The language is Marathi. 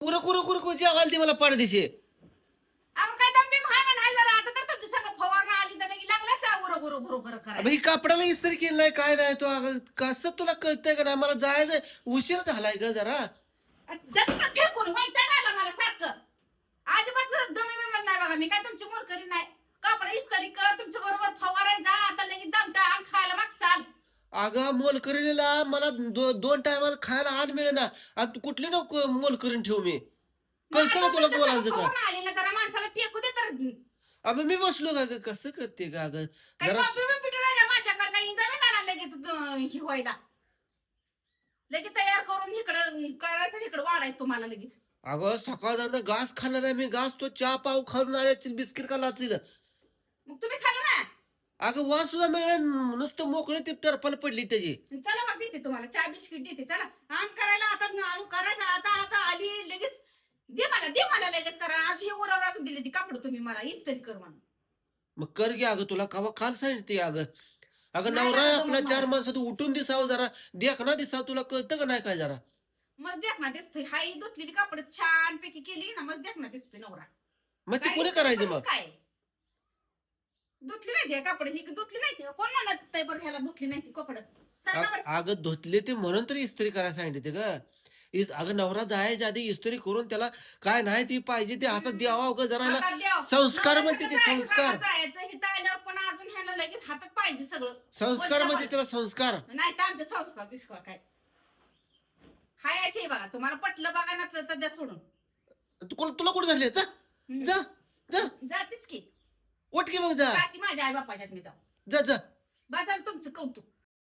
कुरं कुरं कुरं कुरं जेवायला ती मला पाडदिशी. अहो काय दमबीम हाय का नाही जरा आता तर तुमच्या संग फवारणं आली तर लगी लागला का गुरु गुरु गुरु गुरु अबे करायला. ही कापडाला इस्त्री केली नाही काय नाही तो अगं कसं तुला कळतंय का नाही मला जायचं उशीर झालाय ग जरा. जगत फेकून वैताग आला मला सारखं. अजिबात दमी बिमत नाही बघा मी काय तुमची मोलकरी नाही. कपडे इस्त्री कर तुमच्या बरोबर फवाराय जा आता लगेच दमटा आण खायला माग चाल. अगं मोलकरीला मला दोन टायमाला खायला आण मिळे ना आणि तू कुठली नको मोलकरीन ठेवू मी. कळतं का तुला बोलायचं का? फवारणं आली ना जरा माणसाला फेकू दे तर. अबे मी बसलो का ग कसं करते का अगं काही जरा कॉफी बिम्पी नाही माझ्याकडे काही जमीन आणा लगेच हे व्हायला. लगेच तयार करून इकडं करायचं इकडं वाढायचं तुम्हाला लगेच. अगं सकाळ जाणं घास खाल्ला नाही मी घास तो चहा पाव खाऊन आले बिस्किट का लाचील. मग तुम्ही खाल्लं ना. अगं वास सुद्धा मिळणार नुसतं मोकळं ती टरफल पडली त्याची. चला मग देते तुम्हाला चहा बिस्किट देते चला. आण करायला आता करायचं आता आता आली लगेच. दे मला लगेच करा. आज हे उरवराच दिली ती कापड तुम्ही मला इस्त्री कर म्हणून. मग कर घे अगं तुला कवा काल सांगितते अगं. अगं नाही नवरा लागत आपला मग चार मला. माणसात उठून दिसावं जरा देखना दिसावं तुला कळतं का नाही काय जरा. मग देख ना दिसतोय हाई धुतलेली कापड छान पैकी केली ना मग देख ना दिसतोय नवरा. मग ती काय कोणी इस्त्री करायचं कशीच मग. काय धुतली नाही ती कापड ही धुतली नाही ती कोण म्हणत बरं ह्याला धुतली नाही ती कपड सांगा बरं. अगं धुतले ते म्हणून तरी इस्त्री करायला सांगितले ग. अगं नवरा जायच्या आधी इस्त्री करून त्याला काय नाही ती पाहिजे ते हातात द्यावा ग जरा ह्याला हातात द्यावं. संस्कार नवऱ्याचं म्हणते ते कसं आहे, संस्कार. घरात जायचं हिथं आल्यावर पण अजून ह्याला लगेच हातात पाहिजे सगळं. संस्कार बोलता म्हणजे त्याला संस्कार. नाही तर आमचे संस्कार बिस्कार काय हाय अशी आहे बघा तुम्हाला पटलं बघा नसलं तर द्या सोडून. तुला कुठे झाले जा जा जा जातीच की उठ की मग जा जाती माझ्या आई बापाच्यात मी जाऊ. जा जा. बाजार तुमचं कौतुक